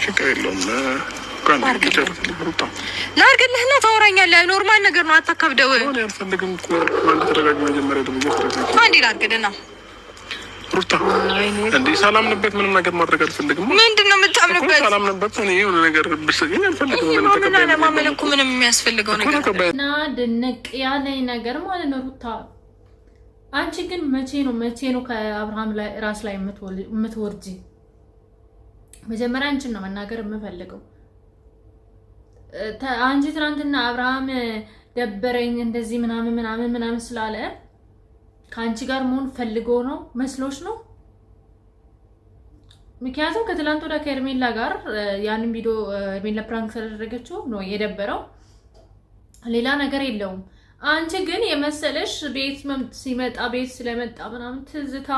ችግር የለውም። ላድርግልህና ታወራኛለህ። ኖርማል ነገር ነው፣ አታካብደው። አልፈልግም እኮ ተረጋጊ። መጀመሪያ ደግሞ አንዴ ላድርግልና ሩታ እንዴ ሳላምንበት ምንም ነገር ማድረግ አልፈልግም። ምንድን ነው የምታምንበት? ሳላምንበት እኔ የሆነ ነገር ብትሰጪኝ አልፈልግም። ምን አለማመን እኮ ምንም የሚያስፈልገው ነገር እና ድንቅ ያለኝ ነገር ማለት ነው። ሩታ አንቺ ግን መቼ ነው ከአብርሃም ላይ ራስ ላይ የምትወርጂ? መጀመሪያ አንቺን ነው መናገር የምፈልገው። አንቺ ትናንትና አብርሃም ደበረኝ እንደዚህ ምናምን ስላለ ከአንቺ ጋር መሆን ፈልጎ ነው መስሎሽ ነው? ምክንያቱም ከትላንት ወደ ከኤርሜላ ጋር ያንን ቪዲዮ ኤርሜላ ፕራንክ ስለተደረገችው ነው የደበረው፣ ሌላ ነገር የለውም። አንቺ ግን የመሰለሽ ቤት ሲመጣ ቤት ስለመጣ ምናምን ትዝታ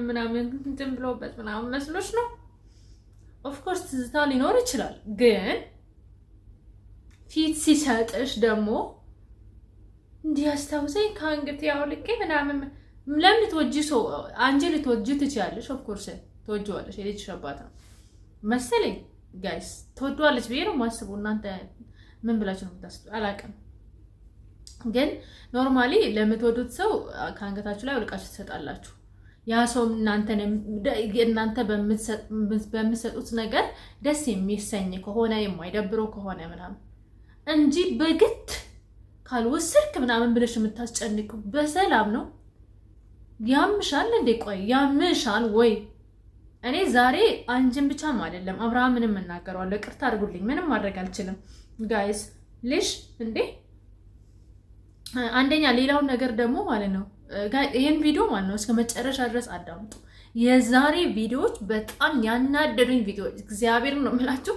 ምናምን እንትን ብሎበት ምናምን መስሎሽ ነው። ኦፍኮርስ ትዝታ ሊኖር ይችላል፣ ግን ፊት ሲሰጥሽ ደግሞ እንዲያስታውሰኝ ከአንገት ያውልቄ ምናምን ለምን ትወጂ ሰው አንቺ ልትወጂ ትችያለሽ። ኦፍ ኮርስ ትወጂዋለሽ። የልጅ አባት ነው መሰለኝ ጋይስ፣ ትወጂዋለሽ ብዬ ነው የማስበው። እናንተ ምን ብላችሁ ነው የምታስቡት? አላውቅም፣ ግን ኖርማሊ ለምትወዱት ሰው ከአንገታችሁ ላይ አውልቃችሁ ትሰጣላችሁ። ያ ሰው እናንተ በምትሰጡት ነገር ደስ የሚሰኝ ከሆነ የማይደብረው ከሆነ ምናምን እንጂ በግድ ካልወሰድክ ምናምን ብለሽ የምታስጨንቁ በሰላም ነው። ያምሻል እንዴ? ቆይ ያምሻል ወይ? እኔ ዛሬ አንቺን ብቻም አይደለም አብርሃምንም እናገረዋለሁ። ይቅርታ አድርጉልኝ፣ ምንም ማድረግ አልችልም ጋይስ። ልሽ እንዴ አንደኛ ሌላውን ነገር ደግሞ ማለት ነው ይሄን ቪዲዮ ማለት ነው እስከ መጨረሻ ድረስ አዳምጡ። የዛሬ ቪዲዮዎች በጣም ያናደዱኝ ቪዲዮዎች እግዚአብሔርን ነው የምላችሁ።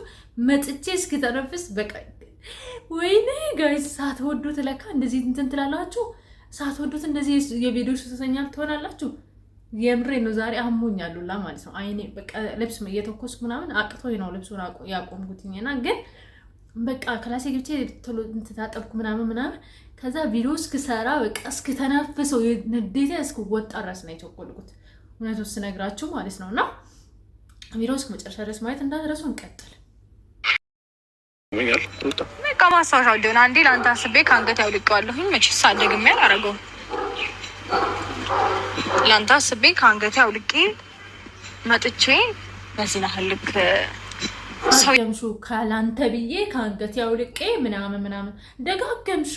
መጥቼ እስክተነፍስ በቃ ወይኔ ጋይስ፣ ሳትወዱት ለካ እንደዚህ እንትን ትላላችሁ። ሳትወዱት እንደዚህ የቪዲዮ ሱሰኛ ትሆናላችሁ። የምሬ ነው። ዛሬ አሞኛሉላ ማለት ነው። አይኔ በቃ ልብስ እየተኮስኩ ምናምን አቅቶኝ ነው ልብሱን ያቆምኩትኝና ግን በቃ ክላሴ ገብቼ ቶሎ ታጠብኩ ምናምን ከዛ ቪዲዮ እስክሰራ በቃ እስክተነፍሰው ንዴቴ እስክወጣ ድረስ ነው የቸኮልኩት፣ እውነቱን ስነግራችሁ ማለት ነው። እና ቪዲዮ እስከ መጨረሻ ድረስ ማየት እንዳትረሱ። እንቀጥል። በቃ ማስታወሻው ሊሆን አንዴ ለአንተ አስቤ ከአንገት ያውልቀዋለሁኝ። መቼስ ሳደግም አላረገውም። ለአንተ አስቤ ከአንገት ያውልቄ መጥቼ በዚህ ናህልክ ሰውየምሹ ካላንተ ብዬ ከአንገት ያውልቄ ምናምን ደጋገምሹ።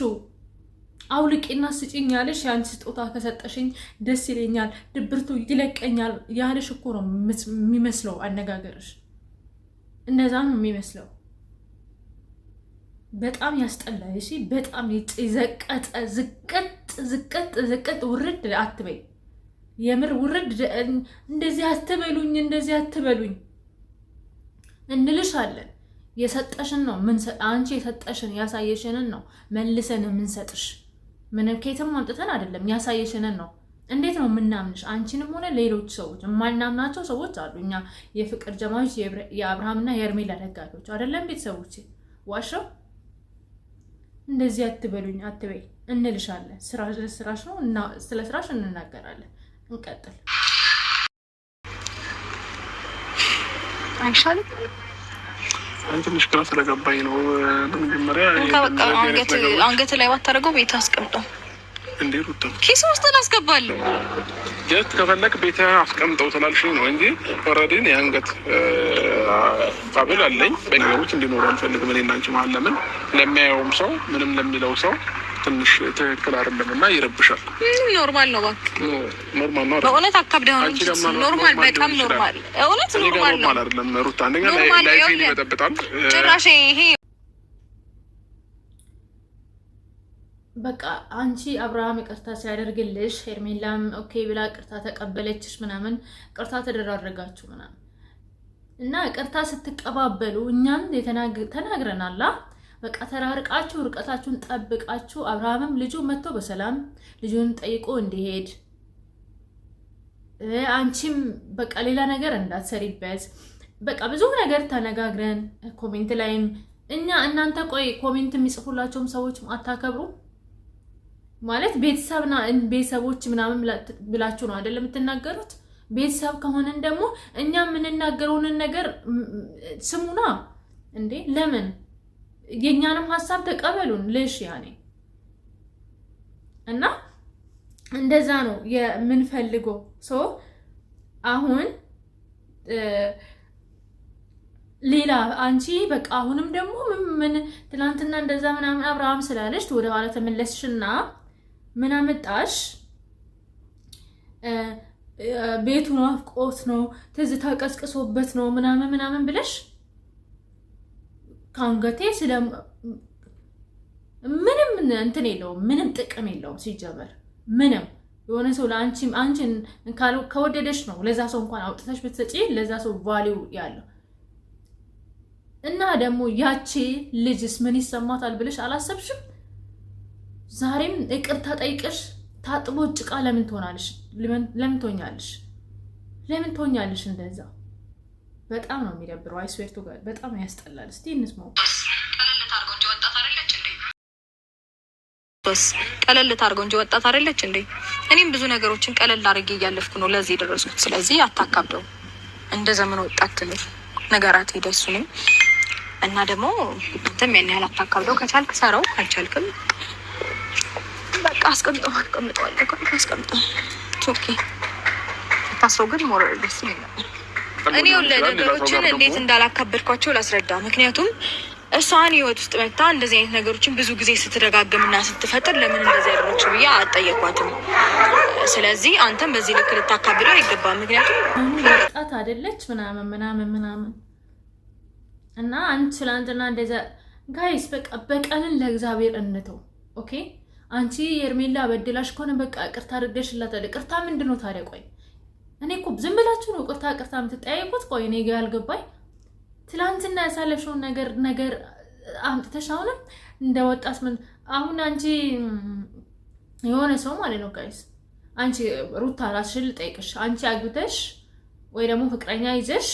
አውልቄና ስጪኝ ያለሽ የአንቺ ስጦታ ከሰጠሽኝ ደስ ይለኛል፣ ድብርቱ ይለቀኛል ያለሽ እኮ ነው የሚመስለው አነጋገርሽ። እንደዛ ነው የሚመስለው። በጣም ያስጠላል። እሺ በጣም የዘቀጠ ዝቅጥ ውርድ አትበይ። የምር ውርድ እንደዚህ አትበሉኝ እንልሻለን። የሰጠሽን ነው አንቺ የሰጠሽን ያሳየሽንን ነው መልሰን የምንሰጥሽ። ምንም ከየትም አምጥተን አይደለም፣ ያሳየሽንን ነው። እንዴት ነው የምናምንሽ? አንቺንም ሆነ ሌሎች ሰዎች የማናምናቸው ሰዎች አሉ። እኛ የፍቅር ጀማዎች የአብርሃምና የኤርሜላ ደጋፊዎች አይደለም ቤተሰቦች። ዋሻው እንደዚህ አትበሉኝ አትበይ እንልሻለን። ስራሽ ነው እና ስለ ስራሽ እንናገራለን። እንቀጥል። አይሻልም? አንተ ትንሽ ግራ ስለገባኝ ነው። በመጀመሪያ አንገት ላይ ባታደርገው ቤት አስቀምጠው። እንዴ ሩታ ኪስ ውስጥ አስገባለሁ። ጀት ከፈለክ ቤት አስቀምጠው ስላልሽኝ ነው እንጂ ኦልሬዲ የአንገት ፋብል አለኝ። በነገሮች እንዲኖሩ አንፈልግም። እኔ እና አንቺ መሀል ለምን ለሚያየውም ሰው ምንም ለሚለው ሰው ትንሽ ትክክል አይደለም እና ይረብሻል። ኖርማል ነው እባክህ፣ ኖርማል ነው። በእውነት አካብደህ ነው። ኖርማል፣ በጣም ኖርማል። እውነት ኖርማል ነው አይደለም ሩታ። አንደኛ ላይፌን ይበጠብጣል ጭራሽ ይሄ። በቃ አንቺ አብርሃም ይቅርታ ሲያደርግልሽ ሄርሜላም ኦኬ ብላ ቅርታ ተቀበለችሽ ምናምን ቅርታ ተደራረጋችሁ ምናምን እና ቅርታ ስትቀባበሉ እኛም ተናግረናል። በቃ ተራርቃችሁ ርቀታችሁን ጠብቃችሁ አብርሃምም ልጁ መጥቶ በሰላም ልጁን ጠይቆ እንዲሄድ አንቺም በቃ ሌላ ነገር እንዳትሰሪበት በቃ ብዙ ነገር ተነጋግረን ኮሜንት ላይም እኛ እናንተ ቆይ ኮሜንት የሚጽፉላቸውም ሰዎች አታከብሩ ማለት ቤተሰቦች ምናምን ብላችሁ ነው አይደለም የምትናገሩት? ቤተሰብ ከሆነን ደግሞ እኛ የምንናገረውን ነገር ስሙና እንዴ ለምን የኛንም ሐሳብ ተቀበሉን ልሽ ያኔ እና እንደዛ ነው የምንፈልገው አሁን ሌላ አንቺ በቃ አሁንም ደግሞ ምን ትናንትና እንደዛ ምናምን አብርሃም ስላለሽ ወደ ኋላ ተመለስሽና ምን አመጣሽ ቤቱ ናፍቆት ነው ትዝታ ቀስቅሶበት ነው ምናምን ብለሽ ካንገቴ ስለ ምንም እንትን የለውም ምንም ጥቅም የለውም ሲጀመር ምንም የሆነ ሰው አንቺን ከወደደሽ ነው ለዛ ሰው እንኳን አውጥተሽ ብትሰጪ ለዛ ሰው ቫልዩ ያለው እና ደግሞ ያቺ ልጅስ ምን ይሰማታል ብለሽ አላሰብሽም ዛሬም ይቅርታ ጠይቀሽ ታጥቦ ጭቃ ለምን ትሆኛለሽ እንደዛ በጣም ነው የሚደብረው አይስዌርቱ ጋር በጣም ያስጠላል እስቲ እንስማው ቀለል ታርገው እንጂ ወጣት አይደለች እንዴ እኔም ብዙ ነገሮችን ቀለል አድርጌ እያለፍኩ ነው ለዚህ ደረስኩት ስለዚህ አታካብደው እንደ ዘመን ወጣት ነገራት ይደሱልኝ እና ደግሞ አንተም ያን ያህል አታካብደው ከቻልክ ሰራው ካልቻልክም በቃ አስቀምጠው ኦኬ ታስሮ ግን ሞር ደስ ይላል እኔ ነገሮችን እንዴት እንዳላካበድኳቸው ላስረዳ ምክንያቱም እሷን ህይወት ውስጥ መጣ እንደዚህ አይነት ነገሮችን ብዙ ጊዜ ስትደጋግምና ስትፈጥር ለምን እንደዚህ ያደረግሽ ብዬ አጠየኳትም ስለዚህ አንተም በዚህ ልክ ልታካብደው አይገባም ምክንያቱም ወጣት አይደለች ምናምን እና አንቺ ላንተና እንደዛ ጋይስ በቃ በቀልን ለእግዚአብሔር እንተው ኦኬ አንቺ የርሜላ በድላሽ ከሆነ በቃ ቅርታ አድርገሽላታል ቅርታ ምንድነው ታዲያ ቆይ እኔ እኮ ዝም ብላችሁ ነው ቅርታ የምትጠያየቁት ቆይ እኔ ጋር አልገባኝ ትላንትና ያሳለፍሽውን ነገር አምጥተሽ አሁንም እንደወጣት ምን አሁን አንቺ የሆነ ሰው ማለት ነው ጋይስ አንቺ ሩታ ራስሽን ልጠይቅሽ አንቺ አግብተሽ ወይ ደግሞ ፍቅረኛ ይዘሽ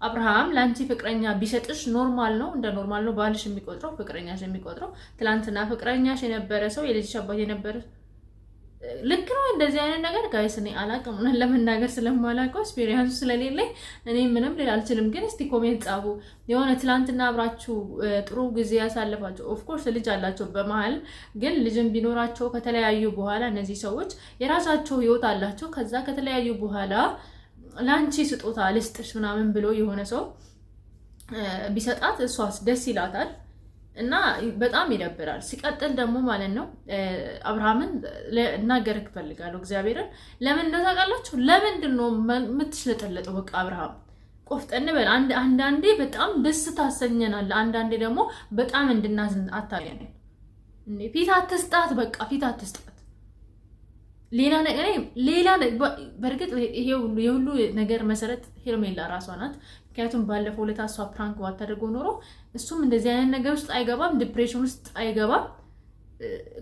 አብርሃም ላንቺ ፍቅረኛ ቢሰጥሽ ኖርማል ነው እንደ ኖርማል ነው ባልሽ የሚቆጥረው ፍቅረኛሽ የሚቆጥረው ትላንትና ፍቅረኛሽ የነበረ ሰው የልጅሽ አባት የነበረ ልክ ነው እንደዚህ አይነት ነገር ጋይስ እኔ አላውቅም ለመናገር ስለማላውቀው ኤክስፒሪየንሱ ስለሌለኝ እኔ ምንም ልል አልችልም ግን እስቲ ኮሜንት ጻፉ የሆነ ትላንትና አብራችሁ ጥሩ ጊዜ ያሳለፋችሁ ኦፍ ኮርስ ልጅ አላቸው በመሃል ግን ልጅም ቢኖራቸው ከተለያዩ በኋላ እነዚህ ሰዎች የራሳቸው ህይወት አላቸው ከዛ ከተለያዩ በኋላ ላንቺ ስጦታ ልስጥሽ ምናምን ብሎ የሆነ ሰው ቢሰጣት እሷስ ደስ ይላታል እና በጣም ይደብራል ሲቀጥል ደግሞ ማለት ነው አብርሃምን እናገርክ ፈልጋለሁ እግዚአብሔርን ለምን እንደታውቃላችሁ ለምንድነው የምትሽለጠለጠው በቃ አብርሃም ቆፍጠን በል አንዳንዴ በጣም ደስ ታሰኘናል አንዳንዴ ደግሞ በጣም እንድናዝን አታገኝ እንዴ ፊት አትስጣት በቃ ፊት አትስጣት ሌላ በርግጥ ይሄ የሁሉ ነገር መሰረት ሄርሜላ ራሷ ናት ምክንያቱም ባለፈው ለታሷ ፕራንክ ባታደርጎ ኖሮ እሱም እንደዚህ አይነት ነገር ውስጥ አይገባም ዲፕሬሽን ውስጥ አይገባም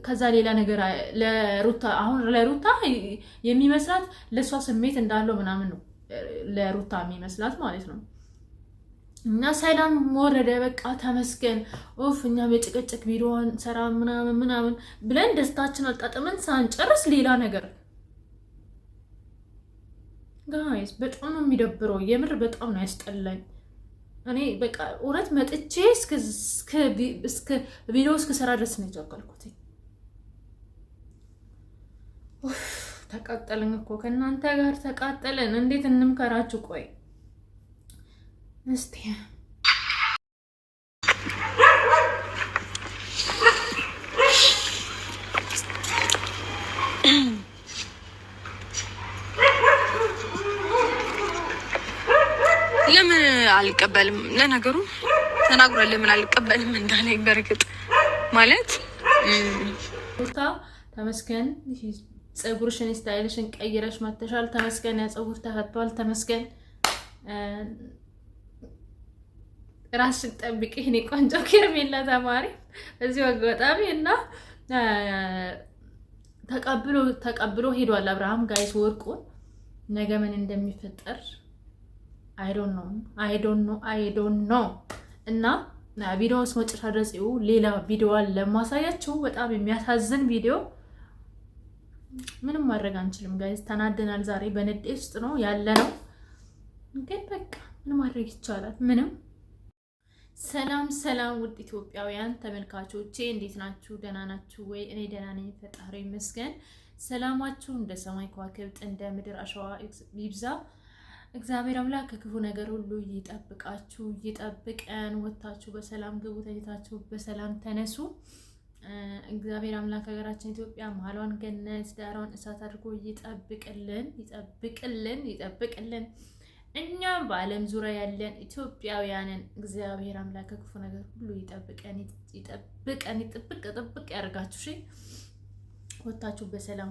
ከዛ ሌላ ነገር ለሩታ አሁን ለሩታ የሚመስላት ለሷ ስሜት እንዳለው ምናምን ነው ለሩታ የሚመስላት ማለት ነው እና ሰላም ወረደ በቃ ተመስገን ኦፍ እኛ በጭቅጭቅ ቪዲዮን ሰራ ምናምን ብለን ደስታችን አጣጥመን ሳንጨርስ ሌላ ነገር ጋይስ በጣም ነው የሚደብረው የምር በጣም ነው ያስጠላኝ እኔ በቃ እውነት መጥቼ እስከ ቪዲዮ እስከሰራ ድረስ ነው የጨቀልኩት ተቃጠልን እኮ ከእናንተ ጋር ተቃጠልን እንዴት እንምከራችሁ ቆይ እስቲ ለምን አልቀበልም ለነገሩ ተናግሯል ለምን አልቀበልም እንዳለኝ በርግጥ ማለት ሩታ ተመስገን ጸጉርሽን ስታይልሽን ቀይረሽ መተሻል ተመስገን ያ ጸጉር ተፈቷል ተመስገን ራስን ጠብቂ እኔ ቆንጆ ሄርሜላ ተማሪ እዚህ አጋጣሚ እና ተቀብሎ ሄዷል አብርሃም ጋይስ ወርቁን ነገ ምን እንደሚፈጠር I don't know እና ቪዲዮው ስመጨረሻ ድረስ ሌላ ቪዲዮ ለማሳያችሁ በጣም የሚያሳዝን ቪዲዮ ምንም ማድረግ አንችልም ጋይስ። ተናደናል ዛሬ በንዴት ውስጥ ነው ያለ ነው። ግን በቃ ምን ማድረግ ይቻላል? ምንም። ሰላም ውድ ኢትዮጵያውያን ተመልካቾቼ እንዴት ናችሁ? ደህና ናችሁ ወይ? እኔ ደህና ነኝ፣ ፈጣሪ ይመስገን። ሰላማችሁ እንደ ሰማይ ከዋክብት እንደ ምድር አሸዋ ይብዛ። እግዚአብሔር አምላክ ከክፉ ነገር ሁሉ ይጠብቃችሁ፣ ይጠብቀን። ወጣችሁ በሰላም ግቡ፣ ተኝታችሁ በሰላም ተነሱ። እግዚአብሔር አምላክ ሀገራችን ኢትዮጵያ መሀሏን ገነት ዳሯን እሳት አድርጎ ይጠብቅልን። እኛም በዓለም ዙሪያ ያለን ኢትዮጵያውያንን እግዚአብሔር አምላክ ከክፉ ነገር ሁሉ ይጠብቀን፣ ጥብቅ ያርጋችሁ። እሺ ወጣችሁ በሰላም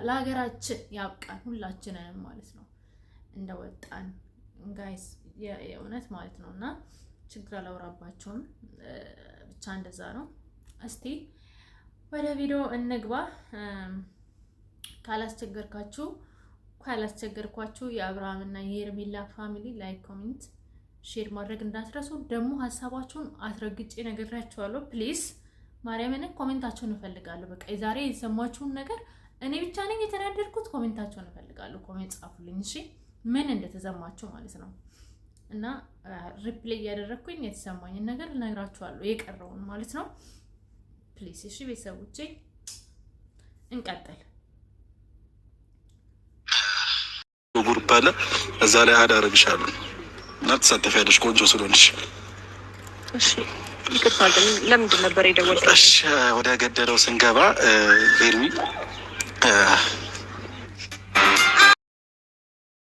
ለሀገራችን ያብቃን፣ ሁላችንንም ማለት ነው እንደወጣን ጋይስ የእውነት ማለት ነውና ችግር አላወራባቸውም። ብቻ እንደዛ ነው። እስቲ ወደ ቪዲዮ እንግባ። ካላስቸገርኳችሁ የአብርሃም እና የሄርሜላ ፋሚሊ ላይክ፣ ኮሜንት፣ ሼር ማድረግ እንዳትረሱ። ደግሞ ሀሳባችሁን አስረግጬ ነግራችኋለሁ። ፕሊዝ ማርያምን ኮሜንታችሁን እፈልጋለሁ። በቃ የዛሬ የተሰማችሁን ነገር እኔ ብቻ ነኝ የተናደድኩት። ኮሜንታችሁን እፈልጋለሁ። ኮሜንት ጻፉልኝ እሺ፣ ምን እንደተሰማችሁ ማለት ነው። እና ሪፕሌይ ያደረኩኝ የተሰማኝን ነገር ልነግራችኋለሁ፣ የቀረውን ማለት ነው። ፕሊዝ እሺ ቤተሰቦቼ እንቀጥል። ጉሩፕ አለ እዛ ላይ አዳርግሻለሁ እና ተሳተፊያለሽ ቆንጆ ስለሆንሽ። እሺ ይቅርታ ግን ለምንድን ነበር የደወልኩት? እሺ ወደ ገደለው ስንገባ ሄርሚ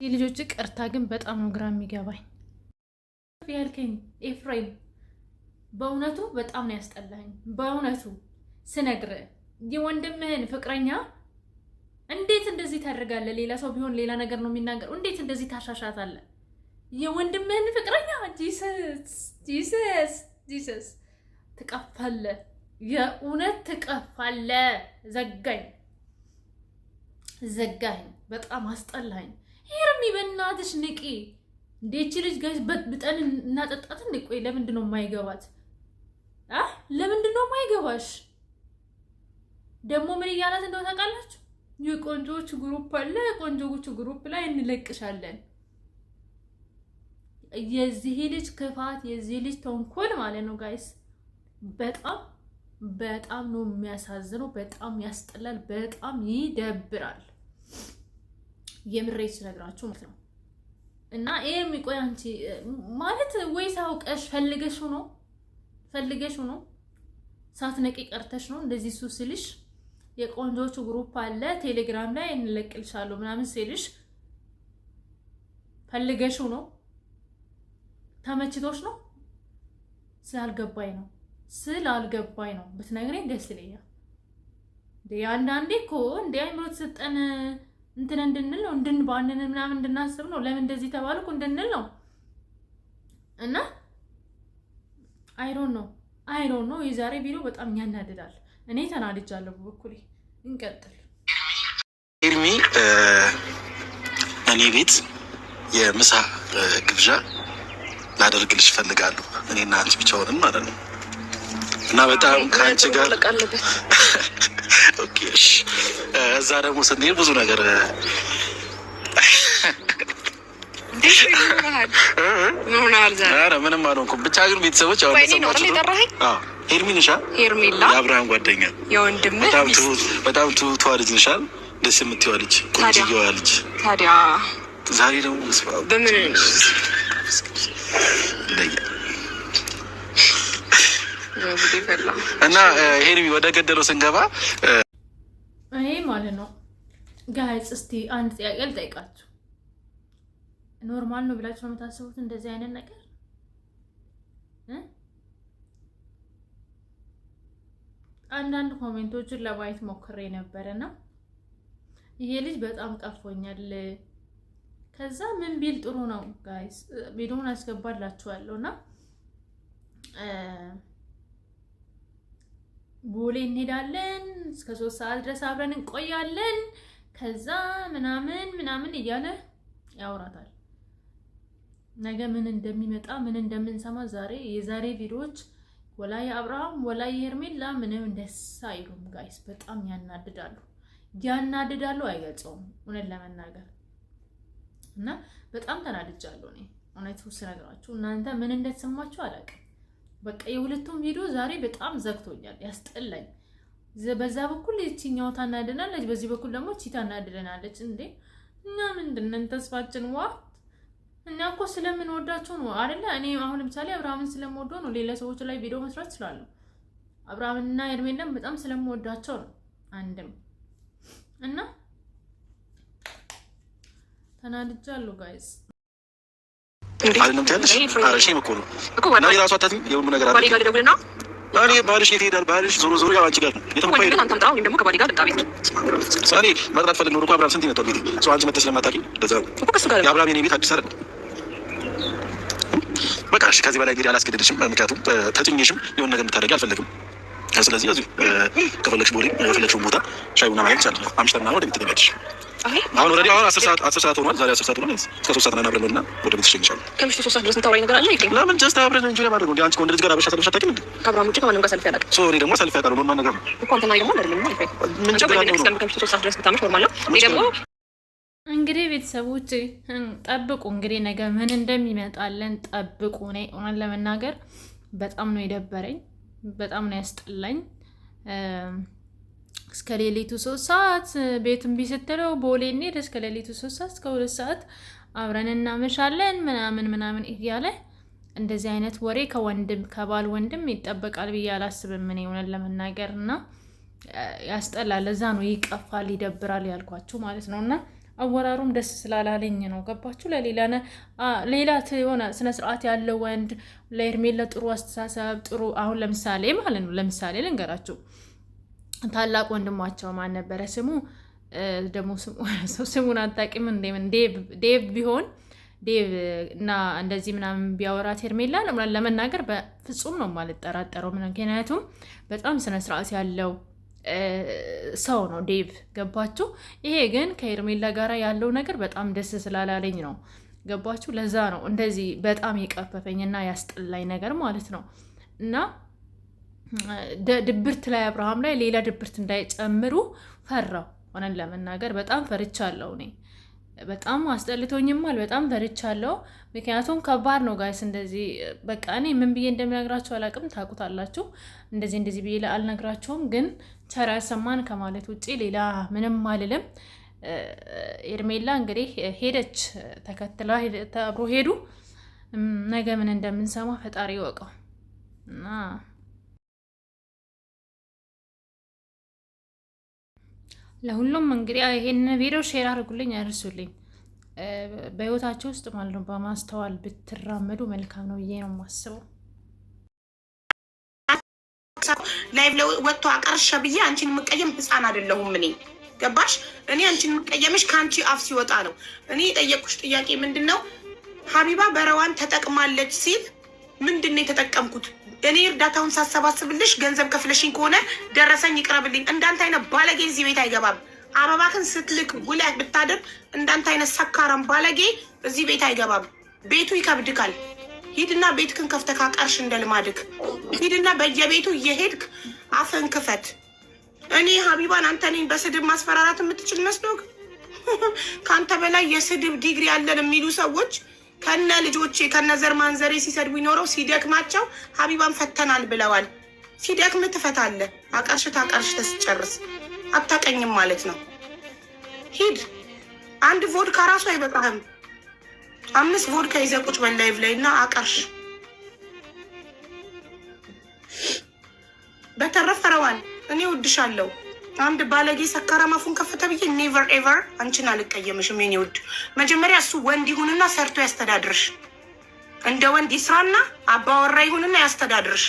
የልጆች ቅርታ ግን በጣም ነው ግራ የሚገባኝ ያልከኝ ኤፍሬም፣ በእውነቱ በጣም ነው ያስጠላኝ። በእውነቱ ስነግርህ የወንድምህን ፍቅረኛ እንዴት እንደዚህ ታደርጋለህ? ሌላ ሰው ቢሆን ሌላ ነገር ነው የሚናገረው። እንዴት እንደዚህ ታሻሻታለህ? የወንድምህን ፍቅረኛ ጂሰስ ትቀፋለህ፣ የእውነት ትቀፋለህ። ዘጋኝ፣ በጣም አስጠላኝ። ሄርሚ በእናትሽ ንቂ። እንዴች ልጅ ጋይስ በጥብጠን እናጠጣት እንዴ? ቆይ ለምንድን ነው የማይገባት? ለምንድን ነው የማይገባሽ? ደግሞ ምን እያላት እንደው ታውቃላችሁ? የቆንጆች ግሩፕ አለ፣ ቆንጆቹ ግሩፕ ላይ እንለቅሻለን። የዚህ ልጅ ክፋት፣ የዚህ ልጅ ተንኮል ማለት ነው ጋይስ በጣም ነው የሚያሳዝነው። በጣም ያስጠላል፣ በጣም ይደብራል። የምሬት ስነግራችሁ ማለት ነው። እና ይሄ የሚቆይ አንቺ ማለት ወይስ አውቀሽ ፈልገሽው ነው ሳትነቂ ቀርተሽ ነው እንደዚህ ሱ ስልሽ የቆንጆቹ ግሩፕ አለ ቴሌግራም ላይ እንለቅልሻለሁ ምናምን ስልሽ ፈልገሽው ነው? ተመችቶሽ ነው? ስላልገባኝ ነው ብትነግረኝ ደስ ይለኛል። አንዳንዴ እኮ እንደ አይምሮ ተሰጠን እንትን እንድንል ነው እንድንባንን ምናምን እንድናስብ ነው። ለምን እንደዚህ ተባልኩ እንድንል ነው። እና አይ ዶንት ኖ የዛሬ ቪዲዮ በጣም ያናድዳል። እኔ ተናድጃለሁ በበኩሌ። እንቀጥል። ሄርሚ እኔ ቤት የምሳ ግብዣ ላደርግልሽ እፈልጋለሁ። እኔና አንቺ ብቻ ሆነን ማለት ነው። እና በጣም ከአንቺ ጋር ኦኬ እሺ። እዛ ደግሞ ስንሄድ ብዙ ነገር ምንም አልሆንኩም። ብቻ ግን ቤተሰቦች ሄርሚ ነሻ? ሄርሜላ የአብርሃም ጓደኛ የወንድም በጣም ትሁቷ ልጅ ነሻል። ደስ የምትይዋ ልጅ፣ ቆንጆዋ ልጅ። ታዲያ ዛሬ ደግሞ በምን እና ሄርሚ ወደ ገደለው ስንገባ እኔ ማለት ነው ጋይስ፣ እስቲ አንድ ጥያቄ ልጠይቃችሁ። ኖርማል ነው ብላችሁ ነው የምታስቡት እንደዚህ አይነት ነገር? አንዳንድ ኮሜንቶችን ለማየት ሞክሬ ነበርና ይሄ ልጅ በጣም ቀፎኛል። ከዛ ምን ቢል ጥሩ ነው ጋይስ፣ ቪዲዮውን አስገባላችኋለሁና ቦሌ እንሄዳለን፣ እስከ 3 ሰዓት ድረስ አብረን እንቆያለን። ከዛ ምናምን እያለ ያወራታል። ነገ ምን እንደሚመጣ ምን እንደምንሰማ የዛሬ ቪዲዮዎች ወላይ አብርሃም ወላይ ሄርሜላ ምንም ደስ አይሉም ጋይስ፣ በጣም ያናድዳሉ። ያናድዳሉ አይገልጸውም እውነት ለመናገር እና በጣም ተናድጃለሁ እኔ እውነቱ ስነግራችሁ እናንተ ምን እንደተሰማችሁ አላውቅም በቃ የሁለቱም ቪዲዮ ዛሬ በጣም ዘግቶኛል ያስጠላኝ በዛ በኩል እቺኛው ታናድናለች በዚህ በኩል ደግሞ እቺ ታናድደናለች እንዴ እኛ ምንድነው ተስፋችን እኛ እኮ ስለምንወዳቸው ነው አይደለ እኔ አሁን ለምሳሌ አብርሃምን ስለምወደው ነው ሌላ ሰዎች ላይ ቪዲዮ መስራት ይችላል አብርሃምና ኤርሜላን በጣም ስለምወዳቸው ነው አንድም እና ተናድጃለሁ ጋይስ አይደለም ታለሽ አረሺ መኮኑ እና የራሷ አታቲ የሁሉ ነገር አለ ባሪጋ ደውልና አሬ ባልሽ የት ሄዳል ባልሽ ዞሮ ዞሮ ያው አንቺ ጋር ነው የተንፋይ ነው አንተም ታው እንደሞ ከባሪጋ ልጣቤት ሳሪ መጥራት ፈልግ ነው እኮ አብርሃም ስንት ይመጣል ቤት ሰው አንቺ መተሽ ለማታቂ እንደዛ የአብርሃም የኔ ቤት አዲስ አይደል በቃ እሺ ከዚህ በላይ እንግዲህ አላስገድድሽም ምክንያቱም ተጭኝሽም የሆነ ነገር እንድታደርጊ አልፈልግም ስለዚህ እዚሁ ከፈለግሽ ቦሌ የፈለግሽውን ቦታ ሻይቡና ማየት ይቻላል አምሽተና ወደ ቤት ትገኛለሽ አሁን ወዲያ አሁን 10 ሰዓት ሆኗል ዛሬ 10 ሰዓት ሆኗል እስከ 3 ሰዓት አብረንና ወደ ቤት ትሸኝሻለሁ ከምሽቱ 3 ሰዓት ድረስ እንታወራኝ ነገር አለ ይገኝ ለምን ጀስት አብረን እንጂ ለማድረግ ነው አንቺ ኮንደር ጋር አብረሽ አታውቂም እንዴ ከአብርሃም ውጪ ከማንም ጋር ሰልፍ ያላቅ ሶ እኔ ደግሞ ሰልፍ ያቀርቡ ነው ነገር እኮ አንተና ደግሞ አይደለም ምን ችግር አለው ከምሽቱ 3 ሰዓት ድረስ ታምሽ ኖርማል ነው ደግሞ እንግዲህ ቤተሰቦች ጠብቁ እንግዲህ ነገ ምን እንደሚመጣለን ጠብቁ ነው እውነት ለመናገር በጣም ነው የደበረኝ በጣም ነው ያስጠላኝ እስከ ሌሊቱ 3 ሰዓት ቤቱን ቢስተለው ቦሌ እንሂድ እስከ ሌሊቱ 3 ሰዓት እስከ 2 ሰዓት አብረን እናመሻለን ምናምን እያለ እንደዚህ አይነት ወሬ ከወንድም ከባል ወንድም ይጠበቃል ብዬ አላስብም እኔ እውነት ለመናገርና ያስጠላል ለዛ ነው ይቀፋል ይደብራል ያልኳችሁ ማለት ነውና አወራሩም ደስ ስላላለኝ ነው ገባችሁ ሌላ የሆነ ስነ ስርዓት ያለው ወንድ ለኤርሜላ ጥሩ አስተሳሰብ ጥሩ አሁን ለምሳሌ ማለት ነው ለምሳሌ ልንገራችሁ ታላቅ ወንድማቸው ማን ነበረ ስሙ ደግሞ ስሙን አጣቂም ዴቭ ቢሆን ዴቭ እና እንደዚህ ምናምን ቢያወራት ኤርሜላ ለመናገር በፍጹም ነው ማልጠራጠረው ምክንያቱም በጣም ስነ ስርዓት ያለው ሰው ነው ዴቭ ገባችሁ ይሄ ግን ከኤርሜላ ጋራ ያለው ነገር በጣም ደስ ስላላለኝ ነው ገባችሁ ለዛ ነው እንደዚህ በጣም የቀፈፈኝና ያስጠላኝ ነገር ማለት ነው እና ድብርት ላይ አብርሃም ላይ ሌላ ድብርት እንዳይጨምሩ ፈራው ሆነን ለመናገር በጣም ፈርቻለሁ እኔ በጣም አስጠልቶኝማል በጣም ፈርቻለሁ ምክንያቱም ከባድ ነው ጋይስ እንደዚህ በቃ እኔ ምን ብዬ እንደምነግራችሁ አላቅም ታውቁታላችሁ እንደዚህ ብዬ አልነግራችሁም ግን ቸር ያሰማን ከማለት ውጪ ሌላ ምንም አልልም ኤርሜላ እንግዲህ ሄደች ተከትላ አብሮ ሄዱ ነገ ምን እንደምንሰማ ፈጣሪ ይወቀው እና ለሁሉም እንግዲህ ይሄን ቪዲዮ ሼር አድርጉልኝ አርሱልኝ በህይወታችሁ ውስጥ ማለት ነው በማስተዋል ብትራመዱ መልካም ነው ብዬ ነው የማስበው ላይቭ ወጥቶ አቀርሻ ብዬ አንቺን መቀየም ህፃን አይደለሁም እኔ ገባሽ እኔ አንቺን መቀየምሽ ካንቺ አፍ ሲወጣ ነው እኔ የጠየቅኩሽ ጥያቄ ምንድነው ሀቢባ በረዋን ተጠቅማለች ሲል ምንድነው የተጠቀምኩት እኔ እርዳታውን ሳሰባስብልሽ ገንዘብ ከፍለሽኝ ከሆነ ደረሰኝ ይቅረብልኝ እንዳንተ አይነት ባለጌ እዚህ ቤት አይገባም አበባክን ስትልክ ውለህ ብታደር እንዳንተ አይነት ሰካራም ባለጌ እዚህ ቤት አይገባም ቤቱ ይከብድካል ሂድና ቤትክን ከፍተህ ካቀርሽ እንደልማድክ ሂድና በየቤቱ እየሄድክ አፍን ክፈት እኔ ሀቢባን አንተ ነኝ በስድብ ማስፈራራት የምትችል መስሎክ ካንተ በላይ የስድብ ዲግሪ ያለን የሚሉ ሰዎች ከነ ልጆቼ ከነ ዘር ማንዘሬ ሲሰድቡ ይኖረው ሲደክማቸው ሀቢባን ፈተናል ብለዋል ሲደክም ትፈታለህ አቀርሽ ተስጨርስ አታቀኝም ማለት ነው ሂድ አንድ ቮድካ ራሱ አይበቃህም 5 ቮድካ ይዘህ ቁጭ በል ላይቭ ላይ እና አቀርሽ በተረፈ ረዋን እኔ ወድሻለሁ አንድ ባለጌ ሰካራ ማፉን ከፈተ ብዬ ኔቨር ኤቨር አንቺን አልቀየምሽም የኔ ውድ መጀመሪያ እሱ ወንድ ይሁንና ሰርቶ ያስተዳድርሽ እንደ ወንድ ይስራና አባወራ ይሁንና ያስተዳድርሽ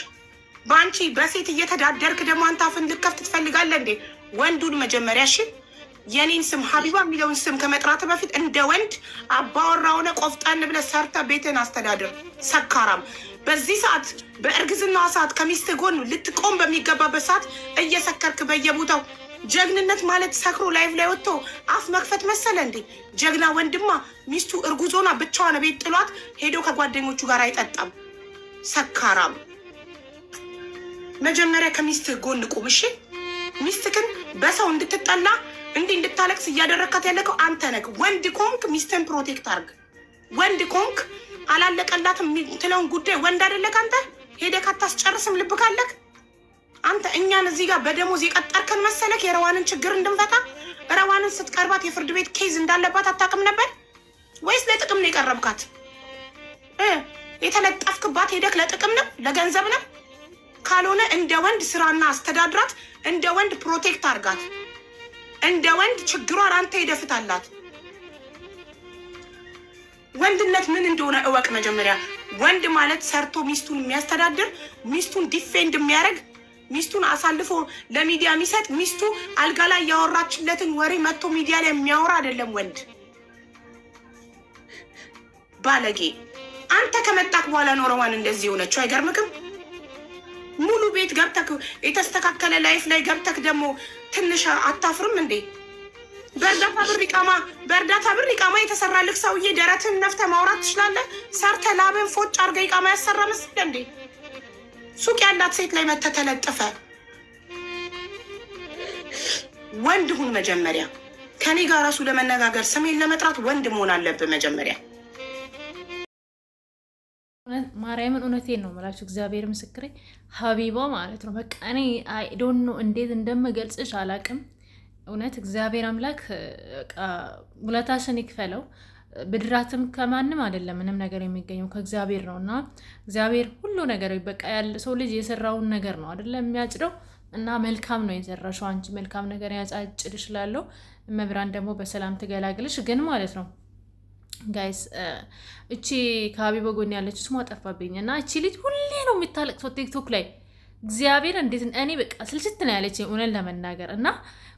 ባንቺ በሴት እየተዳደርክ ደግሞ አንተ አፍን ልከፍት ትፈልጋለህ እንዴ ወንዱን መጀመሪያ እሺ የኔን ስም ሀቢባ የሚለውን ስም ከመጥራት በፊት እንደ ወንድ አባወራ ሆነ ቆፍጣን ብለህ ሰርተ ቤትን አስተዳድር ሰካራም በዚህ ሰዓት በእርግዝና ሰዓት ከሚስት ጎን ልትቆም በሚገባበት ሰዓት እየሰከርክ በየቦታው ጀግንነት ማለት ሰክሮ ላይቭ ላይ ወጥቶ አፍ መክፈት መሰለ እንዴ ጀግና ወንድማ ሚስቱ እርጉዞና ብቻዋን ቤት ጥሏት ሄዶ ከጓደኞቹ ጋር አይጠጣም ሰካራም መጀመሪያ ከሚስት ጎን ቁም እሺ ሚስትክን በሰው እንድትጠላ እንዲህ እንድታለቅስ እያደረካት ያለከው አንተ ነህ። ወንድ ኮንክ ሚስትን ፕሮቴክት አርግ። ወንድ ኮንክ አላለቀላትም የምትለውን ጉዳይ ወንድ አይደለክ አንተ? ሄደህ አታስጨርስም ልብ ካለክ አንተ? እኛን እዚህ ጋር በደሞዝ የቀጠርከን መሰለክ የረዋንን ችግር እንድንፈታ? ረዋንን ስትቀርባት የፍርድ ቤት ኬዝ እንዳለባት አታውቅም ነበር ወይስ ለጥቅም ነው የቀረብካት? የተለጠፍክባት ሄደክ ለጥቅም ነው ለገንዘብ ነው? ካልሆነ እንደ ወንድ ስራና አስተዳድራት፣ እንደ ወንድ ፕሮቴክት አርጋት፣ እንደ ወንድ ችግሯን አንተ ይደፍታላት። ወንድነት ምን እንደሆነ እወቅ መጀመሪያ። ወንድ ማለት ሰርቶ ሚስቱን የሚያስተዳድር፣ ሚስቱን ዲፌንድ የሚያደርግ፣ ሚስቱን አሳልፎ ለሚዲያ የሚሰጥ፣ ሚስቱ አልጋ ላይ ያወራችለትን ወሬ መጥቶ ሚዲያ ላይ የሚያወራ አይደለም ወንድ። ባለጌ አንተ ከመጣክ በኋላ ኖረዋን እንደዚህ የሆነችው አይገርምክም? ሙሉ ቤት ገብተክ የተስተካከለ ላይፍ ላይ ገብተክ ደግሞ ትንሽ አታፍርም እንዴ? በእርዳታ ብር ኢቃማ የተሰራልክ ሰውዬ ደረትን ነፍተ ማውራት ትችላለህ? ሰርተ ላብን ፎጭ አርገ ኢቃማ ያሰራ መስል እንዴ? ሱቅ ያላት ሴት ላይ መተህ ተለጥፈ። ወንድ ሁን መጀመሪያ። ከኔ ጋር ራሱ ለመነጋገር ስሜን ለመጥራት ወንድ መሆን አለብህ መጀመሪያ። ማርያምን እውነቴን ነው የምላችሁ፣ እግዚአብሔር ምስክሬ። ሀቢባ ማለት ነው በቃ እኔ አይ ዶንት ኖ እንዴት እንደምገልጽሽ አላቅም። እውነት እግዚአብሔር አምላክ ውለታሽን ይክፈለው። ብድራትም ከማንም አይደለም፣ ምንም ነገር የሚገኘው ከእግዚአብሔር ነው እና እግዚአብሔር ሁሉ ነገር በቃ ያለ ሰው ልጅ የሰራውን ነገር ነው አይደለም የሚያጭደው። እና መልካም ነው የዘራሽው አንቺ፣ መልካም ነገር ያጫጭድሽ እላለሁ። መብራን ደግሞ በሰላም ትገላግልሽ። ግን ማለት ነው ጋይስ እቺ ከሀቢባ ጎን ያለችው ስሟ ጠፋብኝ እና እቺ ልጅ ሁሌ ነው የምታለቅሰው ቲክቶክ ላይ። እግዚአብሔር እንዴት እኔ በቃ ስልችት ነው ያለች እውነት ለመናገር እና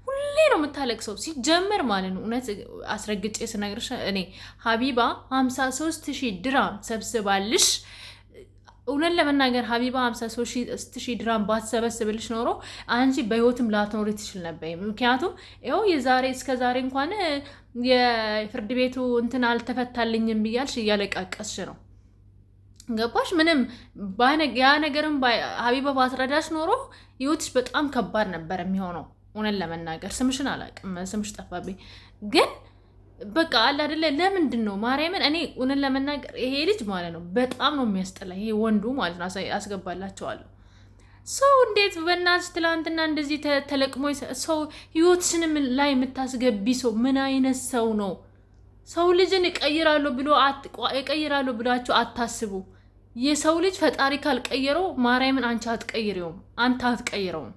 ሁሌ ነው የምታለቅሰው ሲጀመር ማለት ነው። እውነት አስረግጬ ስነግርሽ እኔ ሀቢባ 53,000 ድራም ሰብስባልሽ፣ እውነት ለመናገር ሀቢባ 53,000 ድራም ባትሰበስብልሽ ኖሮ አንቺ በህይወትም ላትኖሪ ትችል ነበር። ምክንያቱም ይኸው እስከ ዛሬ እንኳን የፍርድ ቤቱ እንትን አልተፈታልኝም ብያልሽ እያለቃቀስሽ ነው። ገባሽ? ምንም ያ ነገርም ሀቢባ ባትረዳሽ ኖሮ ህይወትሽ በጣም ከባድ ነበር የሚሆነው። እውነት ለመናገር ስምሽን አላውቅም፣ ስምሽ ጠፋብኝ። ግን በቃ አለ አይደለ? ለምንድን ነው ማርያምን? እኔ እውነት ለመናገር ይሄ ልጅ ማለት ነው በጣም ነው የሚያስጠላ። ይሄ ወንዱ ማለት ነው አስገባላቸዋለሁ። ሰው እንዴት በእናትሽ ትላንትና እንደዚህ ተለቅሞ ሰው ህይወትሽንም ላይ የምታስገቢ ሰው ምን አይነት ሰው ነው? ሰው ልጅን እቀይራለሁ ብላችሁ አታስቡ። የሰው ልጅ ፈጣሪ ካልቀየረው ማርያምን አንቺ አትቀይረውም፣ አንተ አትቀይረውም።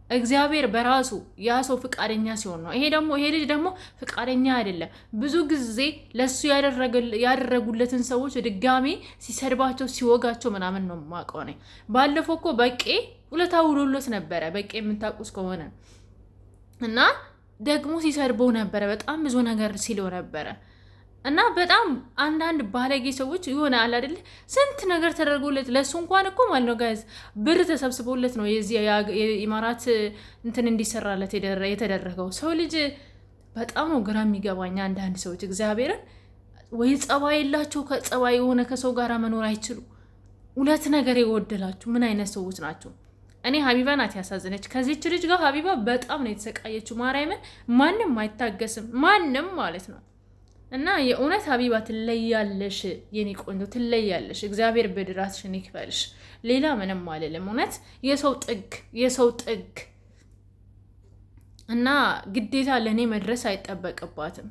እግዚአብሔር በራሱ ያ ሰው ፍቃደኛ ሲሆን ነው። ይሄ ልጅ ደግሞ ፍቃደኛ አይደለም። ብዙ ጊዜ ለሱ ያደረጉለትን ሰዎች ድጋሜ ሲሰድባቸው ሲወጋቸው ምናምን ነው የማውቀው ነኝ። ባለፈው እኮ በቄ ውለታ ውሎሎት ነበረ። በቄ የምታውቁስ ከሆነ እና ደግሞ ሲሰድበው ነበረ፣ በጣም ብዙ ነገር ሲለው ነበረ። እና በጣም አንዳንድ ባለጌ ሰዎች የሆነ አለ አይደለ ስንት ነገር ተደርጎለት ለሱ እንኳን እኮ ማለት ነው ጋይዝ ብር ተሰብስቦለት ነው የዚህ የኢማራት እንትን እንዲሰራለት የተደረገው። ሰው ልጅ በጣም ነው ግራ የሚገባኝ አንዳንድ ሰዎች እግዚአብሔርን ወይ ጸባይ የላቸው ከጸባይ የሆነ ከሰው ጋር መኖር አይችሉ። ሁለት ነገር የጎደላችሁ ምን አይነት ሰዎች ናቸው? እኔ ሀቢባ ናት ያሳዝነች። ከዚች ልጅ ጋር ሀቢባ በጣም ነው የተሰቃየችው። ማርያምን ማንም አይታገስም፣ ማንም ማለት ነው። እና የእውነት ሀቢባ ትለያለሽ፣ የኔ ቆንጆ ትለያለሽ። እግዚአብሔር ብድራትሽን ይክፈልሽ። ሌላ ምንም አልልም። እውነት የሰው ጥግ እና ግዴታ ለእኔ መድረስ አይጠበቅባትም።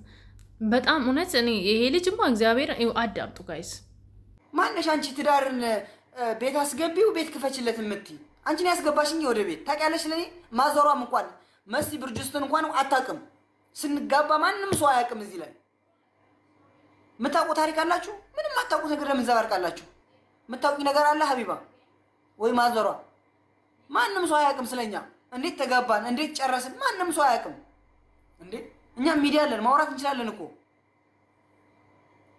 በጣም እውነት እኔ ይሄ ልጅማ እግዚአብሔር አዳምጡ ጋይስ። ማነሽ አንቺ ትዳርን ቤት አስገቢው ቤት ክፈችለት የምትይ አንቺን ያስገባሽኝ ወደ ቤት ታውቂያለሽ። ለኔ ማዘሯም እንኳን መሲ ብርጅስቶን እንኳን አታውቅም። ስንጋባ ማንም ሰው አያውቅም። እዚህ ላይ የምታውቁ ታሪክ አላችሁ? ምንም አታውቁት ነገር ለምን ዘባርቃላችሁ? የምታውቂ ነገር አለ ሀቢባ ወይ ማዘሯ? ማንም ሰው አያውቅም ስለኛ። እንዴት ተጋባን እንዴት ጨረስን ማንም ሰው አያውቅም። እንዴ እኛ ሚዲያ አለን ማውራት እንችላለን እኮ።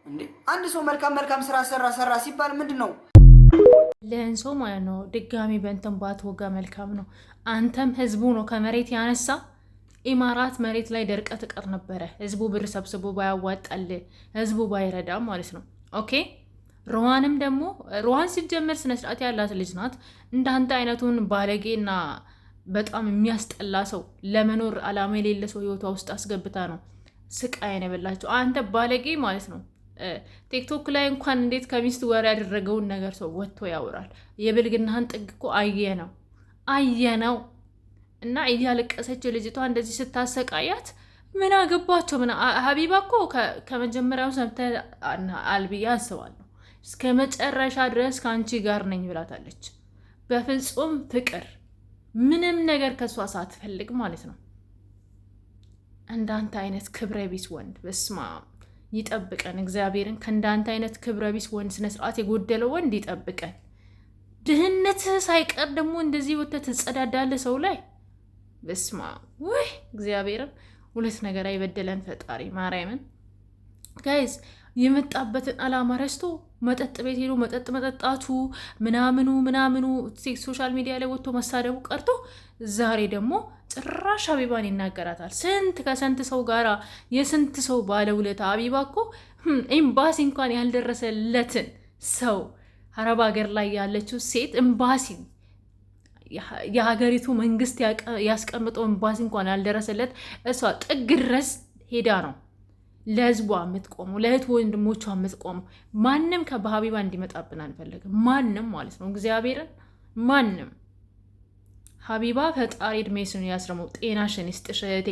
እንዴ አንድ ሰው መልካም ስራ ሰራ ሲባል ምንድን ነው ለእንሶ ማለት ነው ድጋሚ በእንትን ባትወጋ መልካም ነው። አንተም ህዝቡ ነው ከመሬት ያነሳ። ኢማራት መሬት ላይ ደርቀ ትቀር ነበረ። ህዝቡ ብር ሰብስቦ ባያዋጣል፣ ህዝቡ ባይረዳ ማለት ነው። ኦኬ ሮሃንም ደግሞ ሮሃን ሲጀመር ስነ ስርዓት ያላት ልጅ ናት። እንዳንተ አይነቱን ባለጌና በጣም የሚያስጠላ ሰው፣ ለመኖር አላማ የሌለ ሰው ህይወቷ ውስጥ አስገብታ ነው ስቃይን የበላቸው። አንተ ባለጌ ማለት ነው። ቲክቶክ ላይ እንኳን እንዴት ከሚስት ወር ያደረገውን ነገር ሰው ወጥቶ ያወራል። የብልግናህን ጥግ እኮ አየነው። እና እያለቀሰች ልጅቷ እንደዚህ ስታሰቃያት ምን አገባቸው? ሀቢባ እኮ ከመጀመሪያው ሰምተህ አልብያ አስባለሁ እስከ መጨረሻ ድረስ ከአንቺ ጋር ነኝ ብላታለች። በፍጹም ፍቅር ምንም ነገር ከእሷ ሳትፈልግ ማለት ነው። እንዳንተ አይነት ክብረ ቢስ ወንድ በስማ ይጠብቀን እግዚአብሔርን። ከእንዳንተ አይነት ክብረ ቢስ ወንድ፣ ስነስርዓት የጎደለው ወንድ ይጠብቀን። ድህነትህ ሳይቀር ደግሞ እንደዚህ ወጥተህ ትጸዳዳለህ ሰው ላይ በስማ ወይ እግዚአብሔርን። ሁለት ነገር አይበደለን ፈጣሪ ማርያምን። ጋይዝ የመጣበትን አላማ ረስቶ መጠጥ ቤት ሄዶ መጠጥ መጠጣቱ ምናምኑ ሶሻል ሚዲያ ላይ ወጥቶ መሳደቡ ቀርቶ ዛሬ ደግሞ ጭራሽ ሀቢባን ይናገራታል። ከስንት ሰው ጋራ የስንት ሰው ባለውለታ። ሀቢባ እኮ ኤምባሲ እንኳን ያልደረሰለትን ሰው አረብ ሀገር ላይ ያለችው ሴት ኤምባሲ የሀገሪቱ መንግስት ያስቀምጠው ኤምባሲ እንኳን ያልደረሰለት እሷ ጥግ ድረስ ሄዳ ነው ለህዝቧ የምትቆመው፣ ለእህት ወንድሞቿ የምትቆመው። ማንም በሀቢባ እንዲመጣብን አንፈልግም። ማንም ማለት ነው እግዚአብሔርን ማንም። ሀቢባ ፈጣሪ እድሜሽን ያስረመው፣ ጤናሽን ይስጥሽ እህቴ።